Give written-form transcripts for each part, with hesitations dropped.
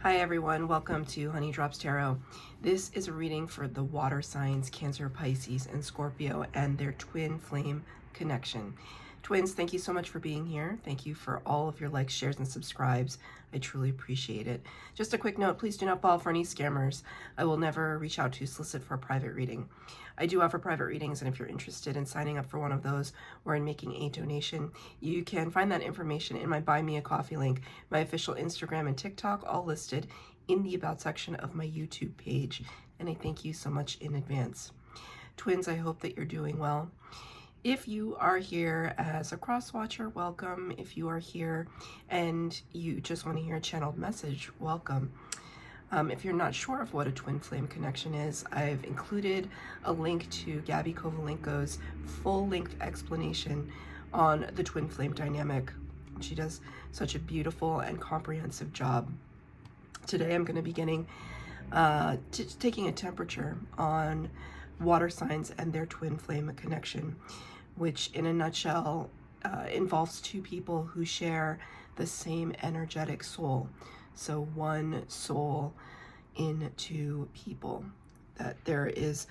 Hi everyone, welcome to Honey Drops Tarot. This is a reading for the water signs Cancer, Pisces, and Scorpio and their twin flame connection. Twins, thank you so much for being here. Thank you for all of your likes, shares, and subscribes. I truly appreciate it. Just a quick note, please do not fall for any scammers. I will never reach out to solicit for a private reading. I do offer private readings, and if you're interested in signing up for one of those or in making a donation, you can find that information in my Buy Me a Coffee link, my official Instagram and TikTok, all listed in the About section of my YouTube page. And I thank you so much in advance. Twins, I hope that you're doing well. If you are here as a cross watcher, welcome. If you are here and you just want to hear a channeled message, welcome. If you're not sure of what a twin flame connection is, I've included a link to Gabi Kovalenko's full-length explanation on the twin flame dynamic. She does such a beautiful and comprehensive job. Today I'm going to be taking a temperature on water signs and their twin flame connection, which in a nutshell involves two people who share the same energetic soul. So one soul in two people. That there is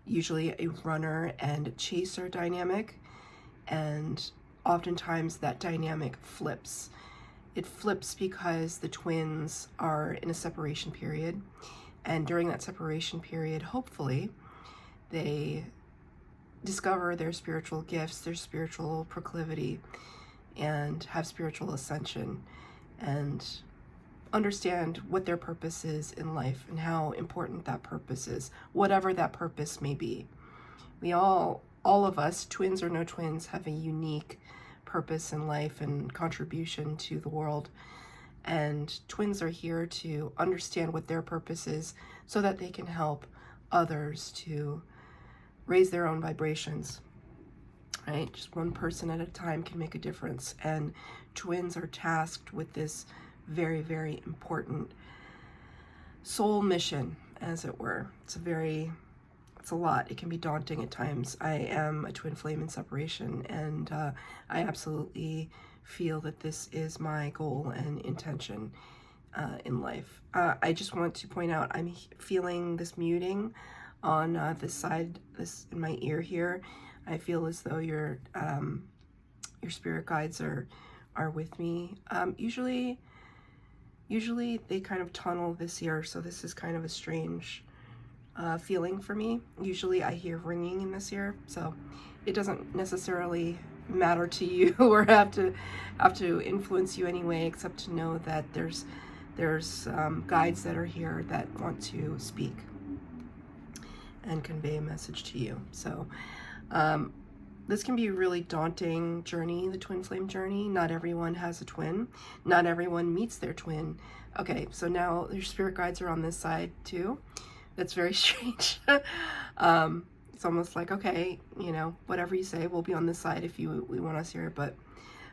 usually a runner and chaser dynamic, and oftentimes that dynamic flips. It flips because the twins are in a separation period, and during that separation period, hopefully, they discover their spiritual gifts, their spiritual proclivity, and have spiritual ascension, and understand what their purpose is in life and how important that purpose is, whatever that purpose may be. We all of us, twins or no twins, have a unique purpose in life and contribution to the world. And twins are here to understand what their purpose is so that they can help others to raise their own vibrations, right? Just one person at a time can make a difference. And twins are tasked with this very, very important soul mission, as it were. It's a lot. It can be daunting at times. I am a twin flame in separation, and I absolutely feel that this is my goal and intention in life. I just want to point out, I'm feeling this muting on this side, this in my ear here. I feel as though your spirit guides are with me. Usually they kind of tunnel this ear, so this is kind of a strange feeling for me. Usually I hear ringing in this ear, so it doesn't necessarily matter to you or have to influence you anyway, except to know that there's guides that are here that want to speak and convey a message to you. So this can be a really daunting journey, the twin flame journey. Not everyone has a twin. Not everyone meets their twin. Okay, so now your spirit guides are on this side too. That's very strange. It's almost like, okay, you know, whatever you say, we'll be on this side if we want us here. But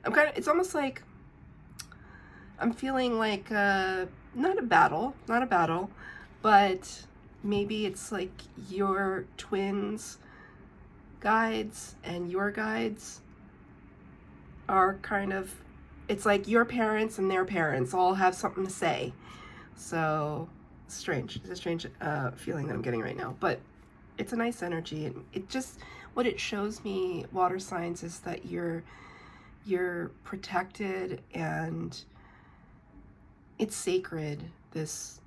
it's almost like I'm feeling like not a battle, but maybe it's like your twins guides and your guides are kind of, it's like your parents and their parents all have something to say. So strange. It's a strange feeling that I'm getting right now, but it's a nice energy. And it just, what it shows me, water signs, is that you're protected, and it's sacred, this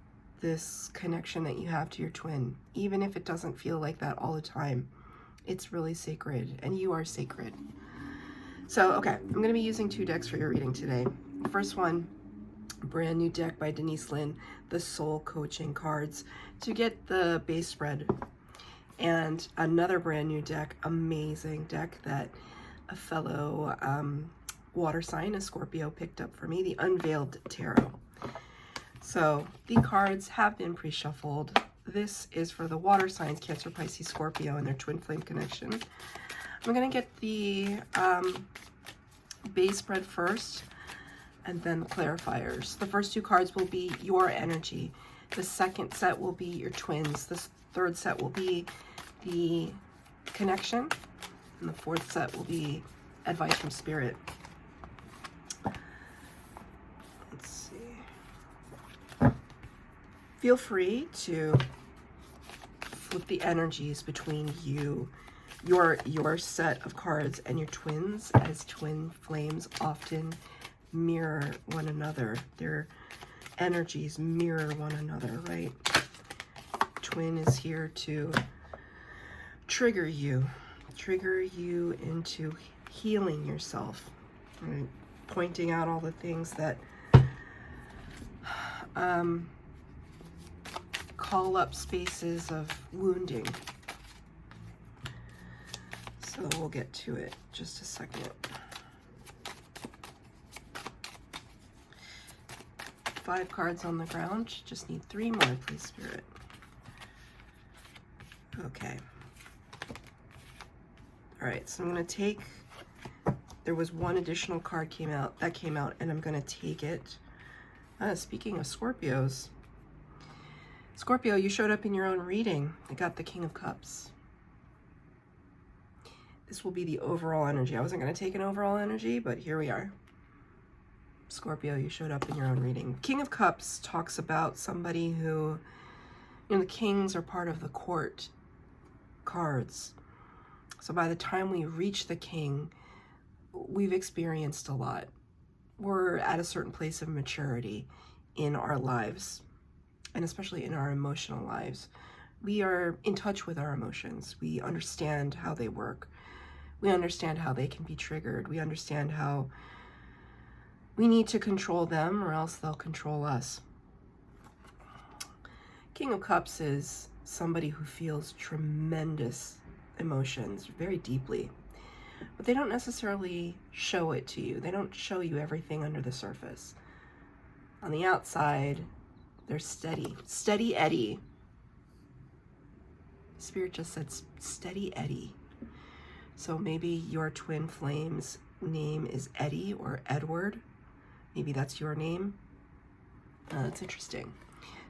connection that you have to your twin, even if it doesn't feel like that all the time. It's really sacred, and you are sacred. So, okay, I'm going to be using two decks for your reading today. The first one, brand new deck by Denise Lynn, the Soul Coaching cards, to get the base spread. And another brand new deck, amazing deck that a fellow water sign, a Scorpio, picked up for me, the Unveiled Tarot. So the cards have been pre-shuffled. This is for the water signs, Cancer, Pisces, Scorpio, and their twin flame connection. I'm going to get the base spread first, and then the clarifiers. The first two cards will be your energy. The second set will be your twins. The third set will be the connection. And the fourth set will be advice from spirit. Let's see. feel free to flip the energies between your set of cards and your twins, as twin flames often mirror one another. Their energies mirror one another, right? Twin is here to trigger you into healing yourself, right? Pointing out all the things that call up spaces of wounding. So we'll get to it just a second. 5 cards on the ground. Just need 3 more, please, Spirit. Okay. All right, so I'm going to take, there was one additional card that came out, and I'm going to take it. Speaking of Scorpios, Scorpio, you showed up in your own reading. I got the King of Cups. This will be the overall energy. I wasn't going to take an overall energy, but here we are. Scorpio, you showed up in your own reading. King of Cups talks about somebody who, you know, the kings are part of the court cards. So by the time we reach the king, we've experienced a lot. We're at a certain place of maturity in our lives, and especially in our emotional lives. We are in touch with our emotions. We understand how they work. We understand how they can be triggered. We understand how we need to control them, or else they'll control us. King of Cups is somebody who feels tremendous emotions very deeply, but they don't necessarily show it to you. They don't show you everything under the surface. On the outside, they're steady Eddie. Spirit just said steady Eddie. So maybe your twin flame's name is Eddie or Edward. Maybe that's your name. That's interesting.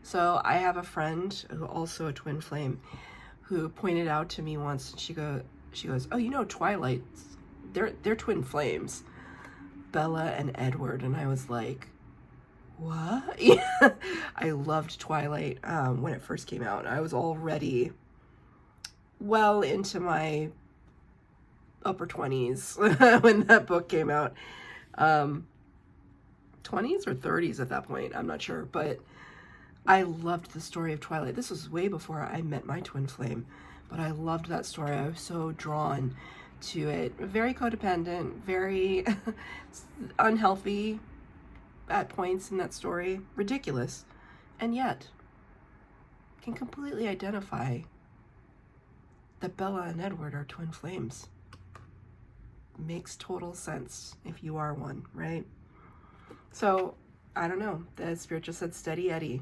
So I have a friend who also a twin flame who pointed out to me once, she goes, oh, you know, Twilight, they're twin flames, Bella and Edward. And I was like, what? Yeah. I loved Twilight when it first came out. I was already well into my upper 20s when that book came out. 20s or 30s at that point, I'm not sure, but I loved the story of Twilight. This was way before I met my twin flame, but I loved that story. I was so drawn to it. Very codependent, very unhealthy at points in that story. Ridiculous. And yet, can completely identify that Bella and Edward are twin flames. Makes total sense if you are one, right? So, I don't know. The Spirit just said steady Eddie.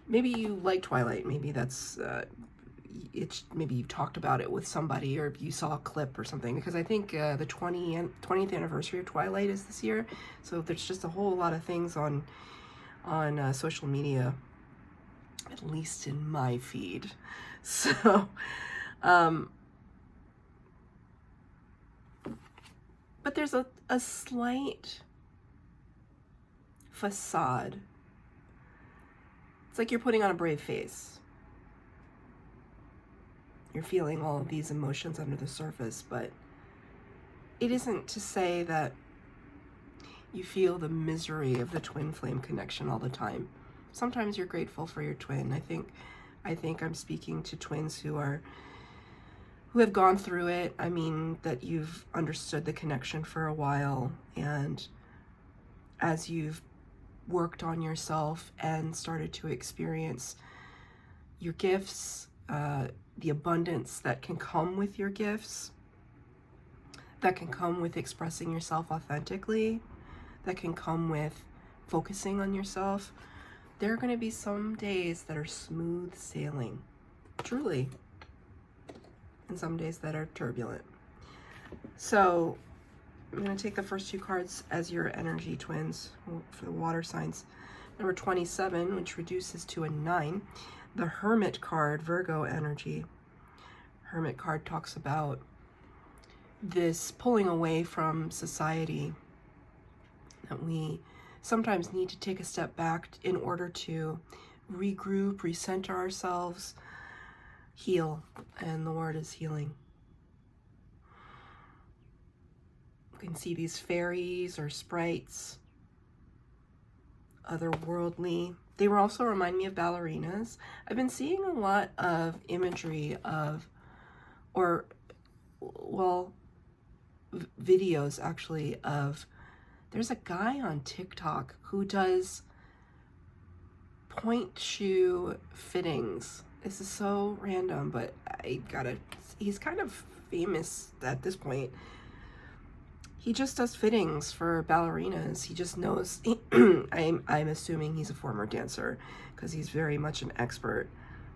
Maybe you like Twilight. Maybe that's, maybe you talked about it with somebody, or you saw a clip or something, because I think the 20th anniversary of Twilight is this year. So there's just a whole lot of things on social media, at least in my feed. So, but there's a slight facade. It's like you're putting on a brave face. You're feeling all of these emotions under the surface, but it isn't to say that you feel the misery of the twin flame connection all the time. Sometimes you're grateful for your twin. I think I'm speaking to twins who have gone through it. I mean, that you've understood the connection for a while, and as you've worked on yourself and started to experience your gifts, the abundance that can come with your gifts, that can come with expressing yourself authentically, that can come with focusing on yourself, there are going to be some days that are smooth sailing, truly, and some days that are turbulent. So I'm going to take the first 2 cards as your energy twins for the water signs. Number 27, which reduces to a 9. The Hermit card, Virgo energy. Hermit card talks about this pulling away from society, that we sometimes need to take a step back in order to regroup, recenter ourselves, heal. And the word is healing. You can see these fairies or sprites, otherworldly. They were also remind me of ballerinas. I've been seeing a lot of imagery of, or, well, videos actually of, there's a guy on TikTok who does point shoe fittings. This is so random, but he's kind of famous at this point. He just does fittings for ballerinas. He just knows, I'm assuming he's a former dancer because he's very much an expert,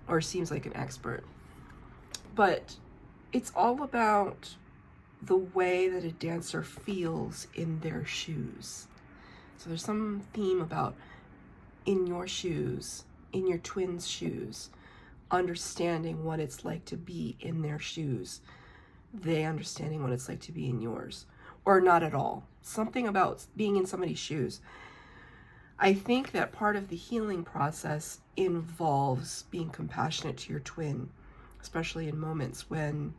or seems like an expert. But it's all about the way that a dancer feels in their shoes. So there's some theme about in your shoes, in your twins' shoes, understanding what it's like to be in their shoes, they understanding what it's like to be in yours, or not at all. Something about being in somebody's shoes. I think that part of the healing process involves being compassionate to your twin, especially in moments when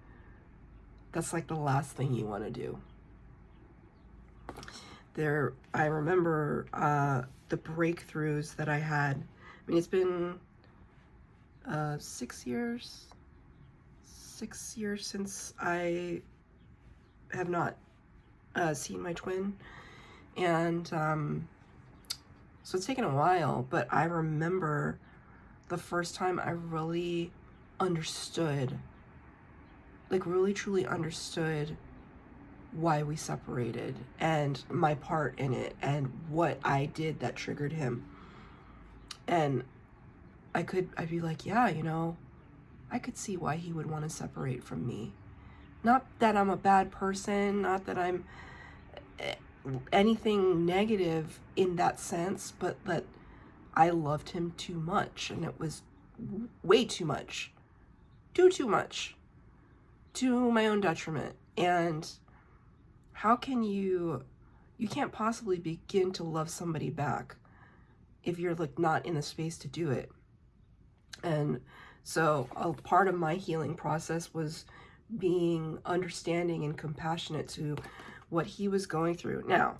that's like the last thing you want to do. I remember the breakthroughs that I had. I mean, it's been 6 years since I have not seen my twin, and so it's taken a while, but I remember the first time I really understood, like really truly understood why we separated and my part in it and what I did that triggered him. And I'd be like, yeah, you know, I could see why he would want to separate from me. Not that I'm a bad person, not that I'm anything negative in that sense, but that I loved him too much, and it was way too much. Too much. To my own detriment. And how can you can't possibly begin to love somebody back if you're like not in the space to do it. And so a part of my healing process was being understanding and compassionate to what he was going through. Now,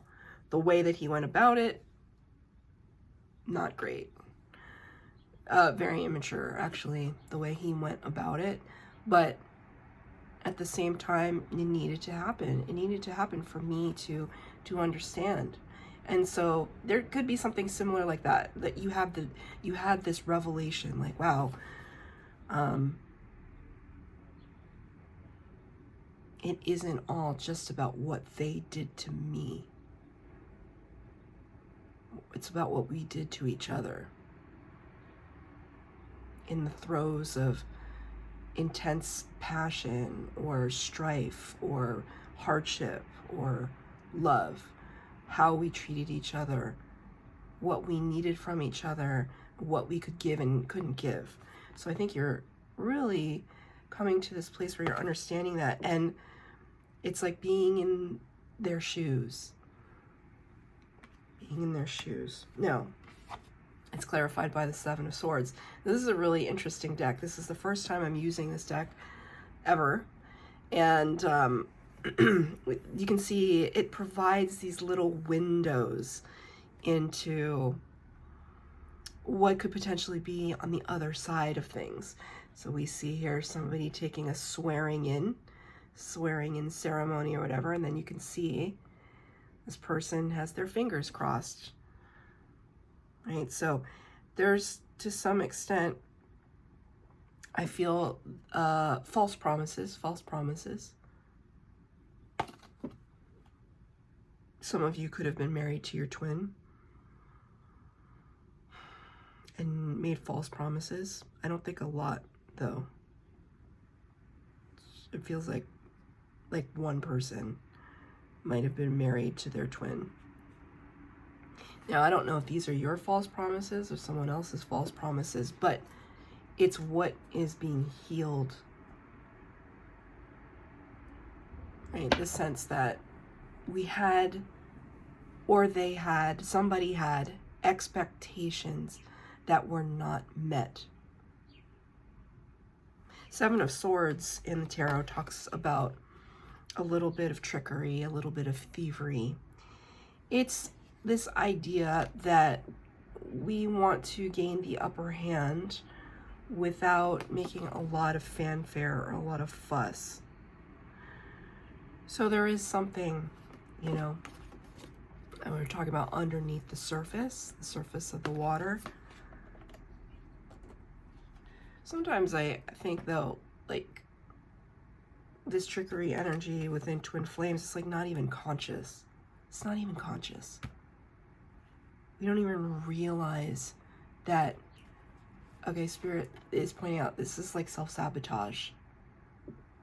the way that he went about it, not great. Very immature, actually, the way he went about it. But at the same time, it needed to happen. It needed to happen for me to understand. And so there could be something similar like that you had this revelation, like, wow, it isn't all just about what they did to me. It's about what we did to each other in the throes of intense passion or strife or hardship or love, how we treated each other, what we needed from each other, what we could give and couldn't give. So I think you're really coming to this place where you're understanding that, and it's like being in their shoes. Being in their shoes. Now, it's clarified by the Seven of Swords. This is a really interesting deck. This is the first time I'm using this deck ever. And you can see it provides these little windows into what could potentially be on the other side of things. So we see here somebody taking a swearing in ceremony or whatever, and then you can see this person has their fingers crossed. Right, so there's, to some extent, I feel false promises. Some of you could have been married to your twin and made false promises. I don't think a lot, though. It feels like one person might have been married to their twin. Now, I don't know if these are your false promises or someone else's false promises, but it's what is being healed. Right? The sense that we had or somebody had expectations that were not met. Seven of Swords in the tarot talks about a little bit of trickery, a little bit of thievery. It's this idea that we want to gain the upper hand without making a lot of fanfare or a lot of fuss. So there is something, you know, and we were talking about underneath the surface of the water. Sometimes I think, though, like, this trickery energy within twin flames, it's like not even conscious. It's not even conscious. We don't even realize that, okay, Spirit is pointing out this is like self-sabotage.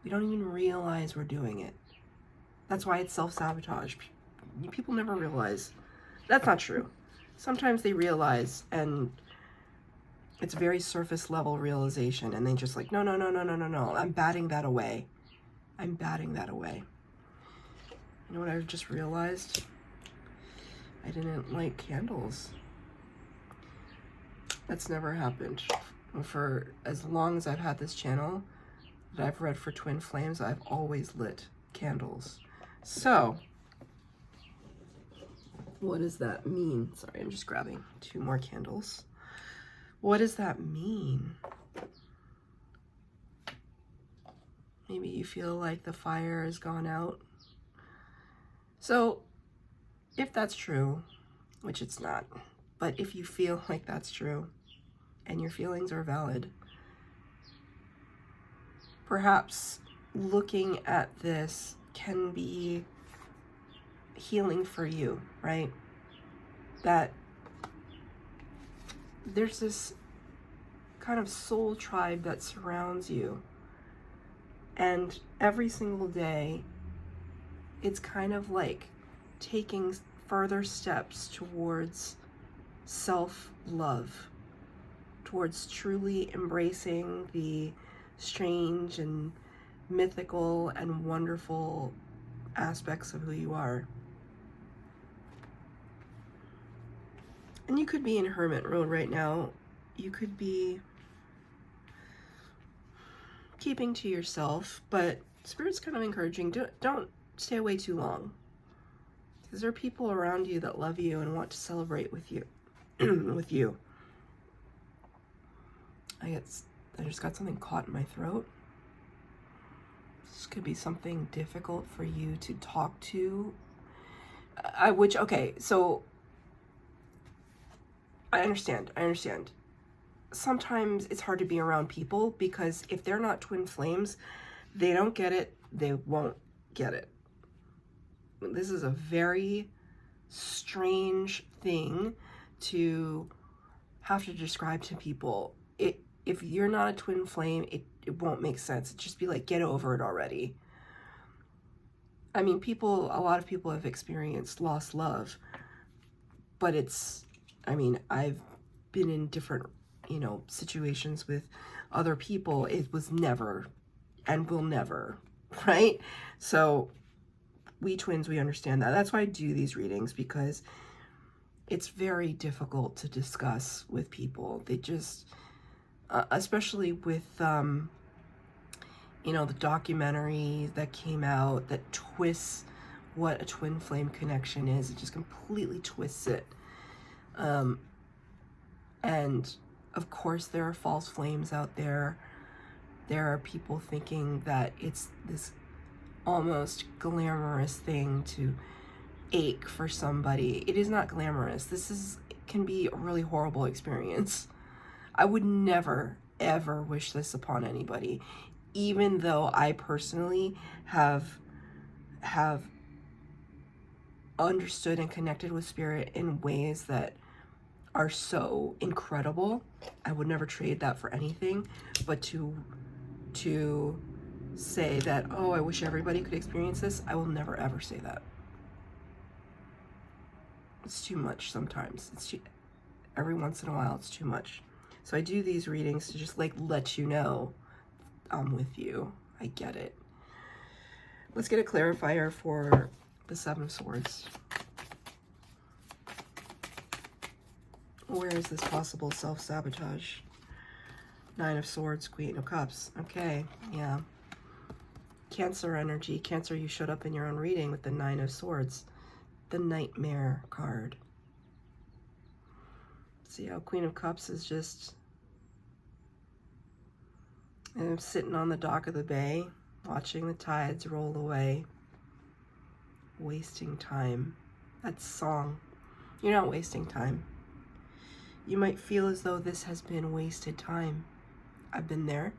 We don't even realize we're doing it. That's why it's self-sabotage. People never realize. That's not true. Sometimes they realize, and it's very surface level realization, and they just like, no, I'm batting that away. I'm batting that away. You know what I just realized? I didn't like candles. That's never happened. For as long as I've had this channel that I've read for twin flames, I've always lit candles. So, what does that mean? Sorry, I'm just grabbing 2 more candles. What does that mean? Maybe you feel like the fire has gone out. So, if that's true, which it's not, but if you feel like that's true and your feelings are valid, perhaps looking at this can be healing for you, right? That there's this kind of soul tribe that surrounds you, and every single day it's kind of like taking further steps towards self-love, towards truly embracing the strange and mythical and wonderful aspects of who you are. And you could be in hermit mode right now. You could be keeping to yourself, but Spirit's kind of encouraging, don't stay away too long, because there are people around you that love you and want to celebrate with you. with you. I just got something caught in my throat. This could be something difficult for you to talk to. Okay, so I understand. Sometimes it's hard to be around people because if they're not twin flames, they don't get it, they won't get it. This is a very strange thing to have to describe to people. If you're not a twin flame, it won't make sense. It'd just be like, get over it already. I mean, a lot of people have experienced lost love, but I've been in different, situations with other people. It was never and will never, right? So we twins, we understand that. That's why I do these readings, because it's very difficult to discuss with people. They just, especially with, the documentary that came out that twists what a twin flame connection is. It just completely twists it. And of course there are false flames out there. There are people thinking that it's this almost glamorous thing to ache for somebody. It is not glamorous. Can be a really horrible experience. I would never, ever wish this upon anybody, even though I personally have understood and connected with Spirit in ways that are so incredible. I would never trade that for anything. But to say that, oh, I wish everybody could experience this, I will never ever say that. It's too much sometimes. Every once in a while, it's too much. So I do these readings to just let you know I'm with you. I get it. Let's get a clarifier for the Seven of Swords. Where is this possible self-sabotage? Nine of Swords, Queen of Cups. Okay, yeah. Cancer energy. Cancer, you showed up in your own reading with the Nine of Swords. The Nightmare card. See how Queen of Cups is just sitting on the dock of the bay, watching the tides roll away. Wasting time. That's song. You're not wasting time. You might feel as though this has been wasted time. I've been there.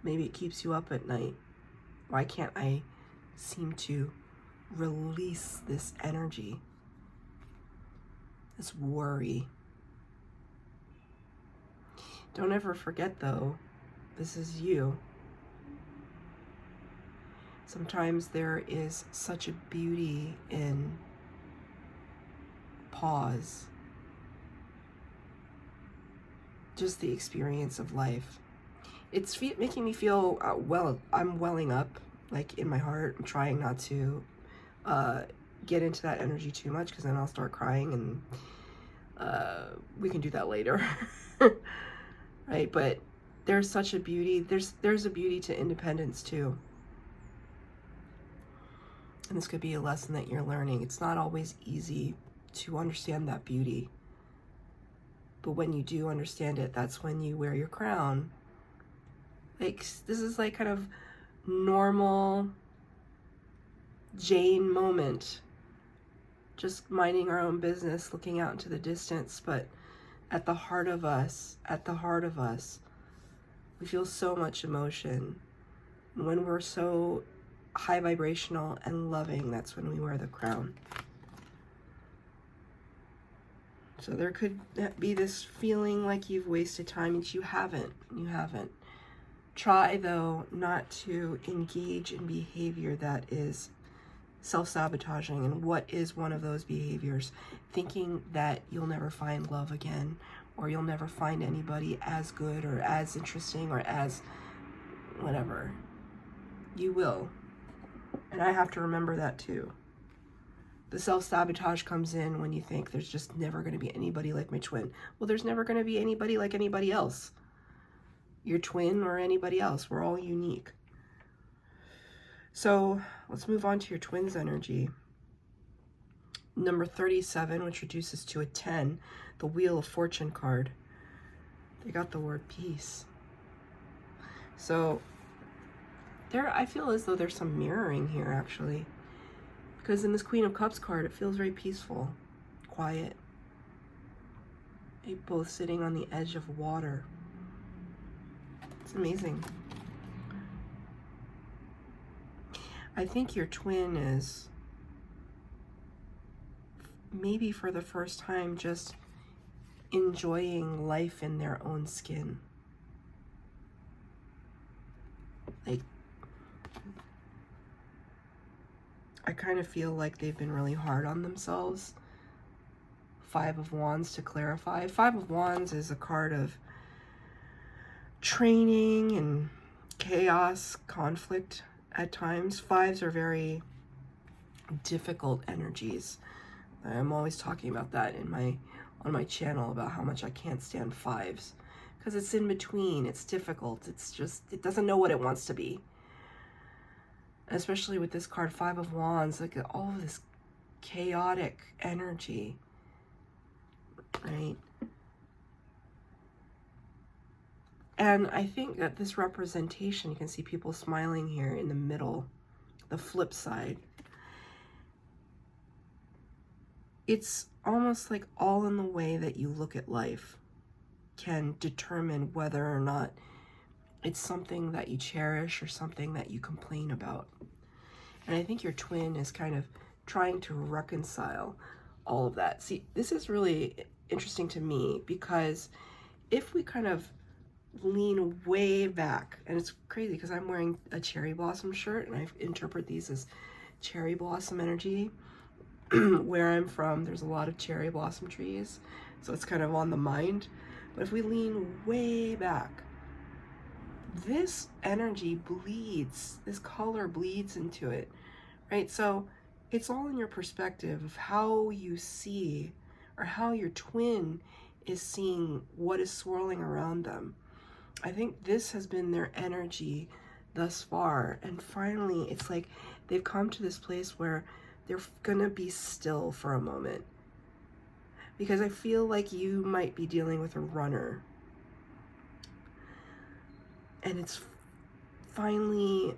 Maybe it keeps you up at night. Why can't I seem to release this energy? This worry. Don't ever forget, though, this is you. Sometimes there is such a beauty in pause. Just the experience of life. It's making me feel, I'm welling up, like, in my heart. I'm trying not to get into that energy too much, because then I'll start crying, and we can do that later. Right? But there's such a beauty. There's a beauty to independence, too. And this could be a lesson that you're learning. It's not always easy to understand that beauty. But when you do understand it, that's when you wear your crown. Like, this is like kind of normal Jane moment. Just minding our own business, looking out into the distance. But at the heart of us, we feel so much emotion. And when we're so high vibrational and loving, that's when we wear the crown. So there could be this feeling like you've wasted time, and you haven't. Try, though, not to engage in behavior that is self-sabotaging. And what is one of those behaviors? Thinking that you'll never find love again, or you'll never find anybody as good or as interesting or as whatever. You will. And I have to remember that too. The self-sabotage comes in when you think there's just never going to be anybody like my twin. Well, there's never going to be anybody like anybody else. Your twin or anybody else. We're all unique. So let's move on to your twins energy. Number 37, which reduces to a 10, the Wheel of Fortune card. They got the word peace. So I feel as though there's some mirroring here, actually. Because in this Queen of Cups card, it feels very peaceful, quiet. They're both sitting on the edge of water. It's amazing. I think your twin is maybe for the first time just enjoying life in their own skin. Like, I kind of feel like they've been really hard on themselves. Five of Wands, to clarify. Five of Wands is a card of training and chaos, conflict at times. Fives are very difficult energies. I'm always talking about that on my channel, about how much I can't stand fives. Because it's in between, it's difficult, it doesn't know what it wants to be. Especially with this card, Five of Wands, like all of this chaotic energy, right? And I think that this representation, you can see people smiling here in the middle, the flip side. It's almost like all in the way that you look at life can determine whether or not it's something that you cherish or something that you complain about. And I think your twin is kind of trying to reconcile all of that. See, this is really interesting to me, because if we kind of lean way back, and it's crazy because I'm wearing a cherry blossom shirt, and I interpret these as cherry blossom energy. Where I'm from, there's a lot of cherry blossom trees, so it's kind of on the mind. But if we lean way back, this energy bleeds, this color bleeds into it, right? So it's all in your perspective of how you see or how your twin is seeing what is swirling around them. I think this has been their energy thus far. And finally, it's like they've come to this place where they're gonna be still for a moment. Because I feel like you might be dealing with a runner. And it's finally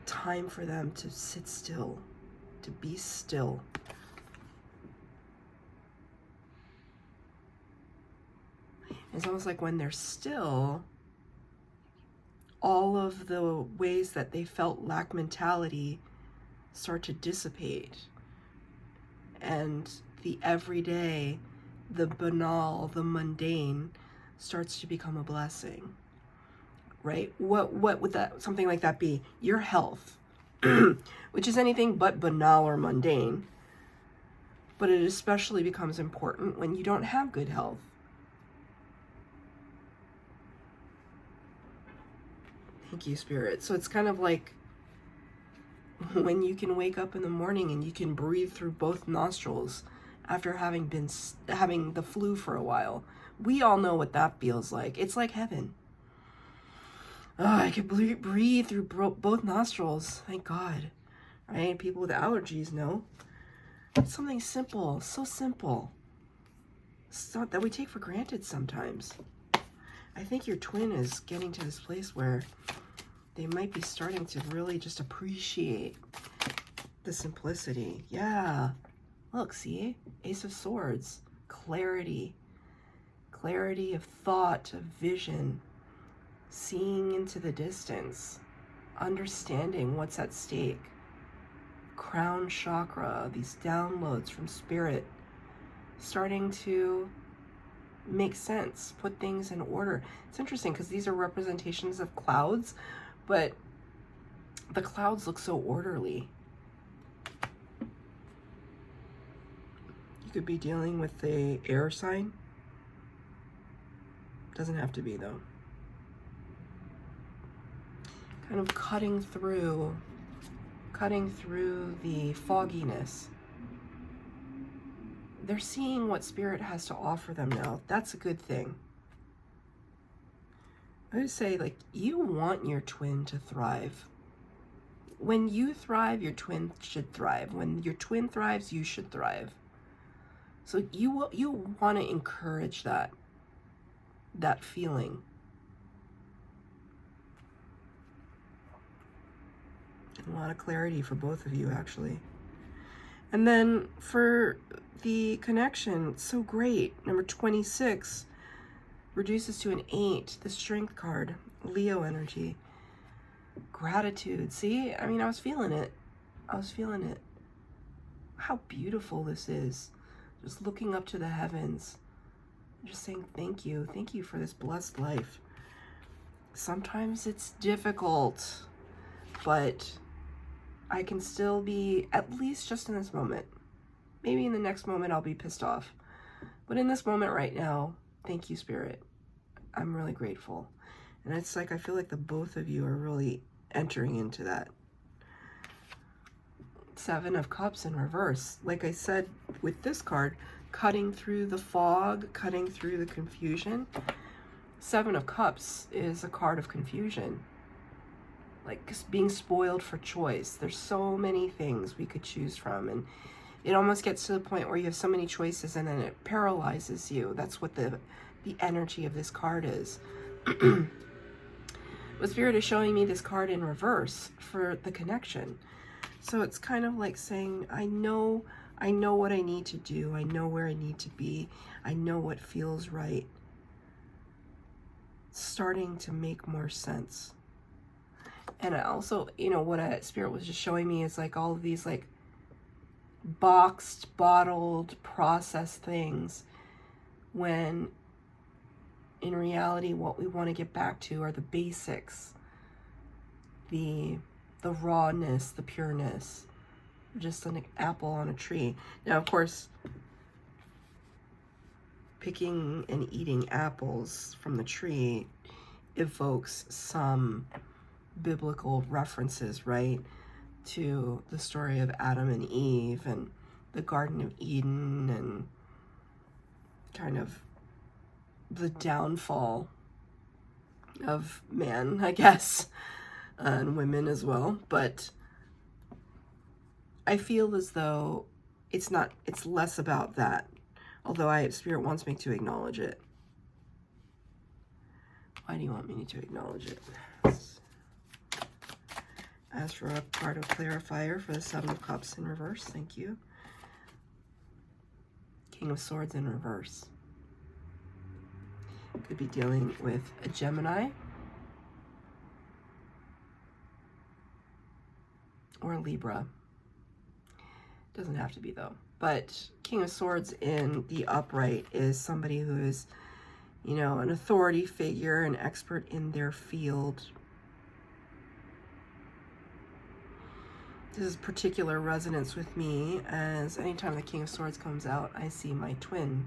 time for them to sit still, to be still. It's almost like when they're still, all of the ways that they felt lack mentality start to dissipate. And the everyday, the banal, the mundane starts to become a blessing, right? What would that, something like that be? Your health, which is anything but banal or mundane, but it especially becomes important when you don't have good health. Thank you, Spirit. So it's kind of like when you can wake up in the morning and you can breathe through both nostrils after having the flu for a while. We all know what that feels like. It's like heaven. Oh, I can breathe through both nostrils. Thank God. Right? People with allergies know. It's something simple, so simple. Stuff that we take for granted sometimes. I think your twin is getting to this place where they might be starting to really just appreciate the simplicity. Yeah. Look, see? Ace of Swords. Clarity. Clarity of thought, of vision. Seeing into the distance. Understanding what's at stake. Crown chakra. These downloads from spirit. Starting to make sense. Put things in order. It's interesting because these are representations of clouds, but the clouds look so orderly. You could be dealing with a air sign. Doesn't have to be though. Kind of cutting through the fogginess. They're seeing what spirit has to offer them now. That's a good thing. I would say, like, you want your twin to thrive. When you thrive, your twin should thrive. When your twin thrives, you should thrive. So you want to encourage that feeling. And a lot of clarity for both of you, actually. And then for the connection, it's so great. Number 26 reduces to an 8, the Strength card, Leo energy. Gratitude. See, I mean, I was feeling it. How beautiful this is. Just looking up to the heavens. Just saying thank you. Thank you for this blessed life. Sometimes it's difficult, but I can still be, at least just in this moment. Maybe in the next moment I'll be pissed off. But in this moment right now, thank you, Spirit. I'm really grateful. And it's like, I feel like the both of you are really entering into that. 7 of Cups in reverse. Like I said with this card, cutting through the fog, cutting through the confusion. 7 of Cups is a card of confusion. Like being spoiled for choice. There's so many things we could choose from, and it almost gets to the point where you have so many choices and then it paralyzes you. That's what the energy of this card is. But Spirit is showing me this card in reverse for the connection. So it's kind of like saying, I know what I need to do. I know where I need to be. I know what feels right. It's starting to make more sense. And I also, what Spirit was just showing me is like all of these like boxed, bottled, processed things, when in reality what we want to get back to are the basics, the rawness, the pureness, just an apple on a tree. Now, of course, picking and eating apples from the tree evokes some biblical references, right, to the story of Adam and Eve and the Garden of Eden and kind of the downfall of man, I guess, and women as well. But I feel as though it's less about that. Although Spirit wants me to acknowledge it. Why do you want me to acknowledge it? Ask for a card of clarifier for the Seven of Cups in reverse. Thank you. King of Swords in reverse. Could be dealing with a Gemini or a Libra. Doesn't have to be though. But King of Swords in the upright is somebody who is, you know, an authority figure, an expert in their field. This is particular resonance with me, as anytime the King of Swords comes out, I see my twin.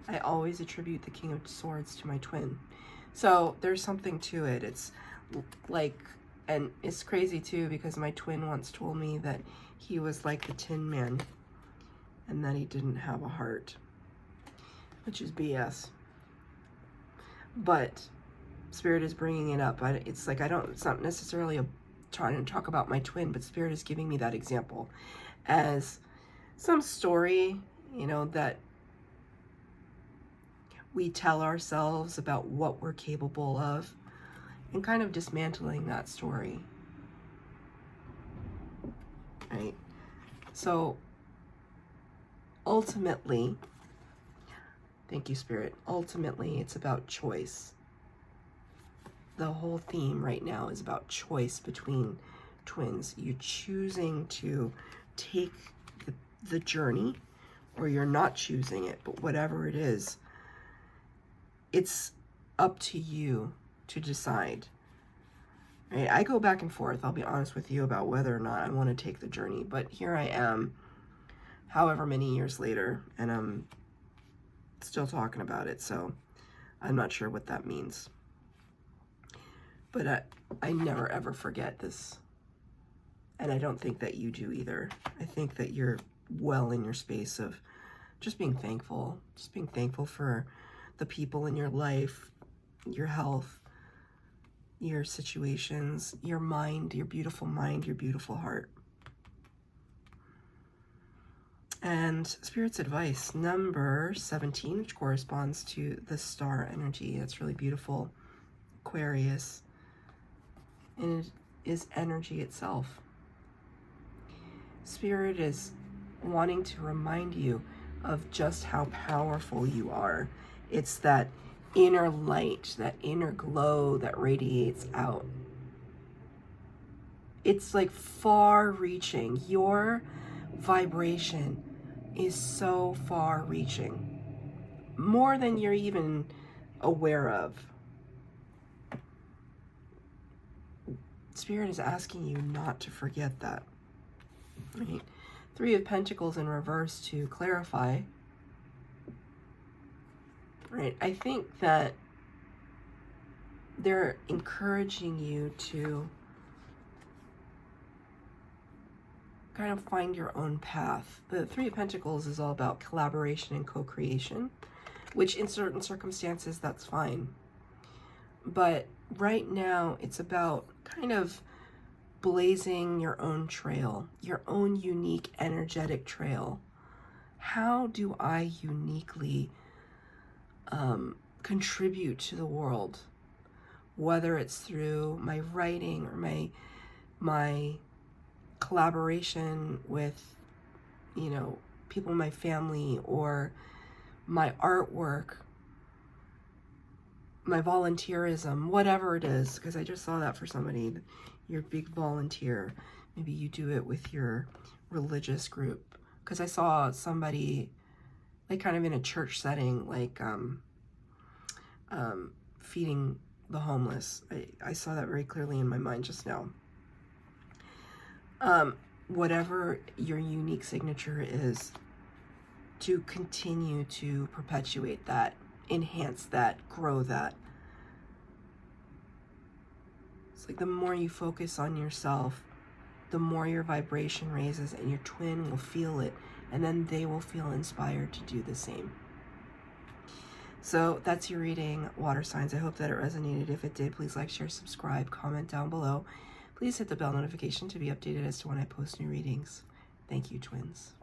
I always attribute the King of Swords to my twin. So there's something to it. It's like, and it's crazy too, because my twin once told me that he was like the Tin Man and that he didn't have a heart, which is BS. But Spirit is bringing it up. It's like, it's not necessarily trying to talk about my twin, but Spirit is giving me that example as some story, you know, that we tell ourselves about what we're capable of, and kind of dismantling that story, right? So ultimately, thank you, Spirit, ultimately it's about choice. The whole theme right now is about choice between twins. You're choosing to take the journey, or you're not choosing it, but whatever it is, it's up to you to decide. Right? I go back and forth, I'll be honest with you, about whether or not I want to take the journey, but here I am, however many years later, and I'm still talking about it, so I'm not sure what that means. But I never ever forget this. And I don't think that you do either. I think that you're well in your space of just being thankful. Just being thankful for the people in your life, your health, your situations, your mind, your beautiful heart. And Spirit's advice, number 17, which corresponds to the star energy. That's really beautiful. Aquarius. And it is energy itself. Spirit is wanting to remind you of just how powerful you are. It's that inner light, that inner glow that radiates out. It's like far-reaching. Your vibration is so far-reaching, more than you're even aware of. Spirit is asking you not to forget that. Right? Three of Pentacles in reverse to clarify. Right? I think that they're encouraging you to kind of find your own path. The Three of Pentacles is all about collaboration and co-creation, which in certain circumstances, that's fine. But right now, it's about kind of blazing your own trail, your own unique energetic trail. How do I uniquely contribute to the world? Whether it's through my writing or my collaboration with, you know, people in my family, or my artwork, my volunteerism, whatever it is, because I just saw that for somebody. You're a big volunteer. Maybe you do it with your religious group. Because I saw somebody, like, kind of in a church setting, like feeding the homeless. I saw that very clearly in my mind just now. Whatever your unique signature is, to continue to perpetuate that, enhance that, grow that. It's like the more you focus on yourself, the more your vibration raises, and your twin will feel it and then they will feel inspired to do the same. So that's your reading, water signs. I hope that it resonated. If it did, please like, share, subscribe, comment down below. Please hit the bell notification to be updated as to when I post new readings. Thank you, twins.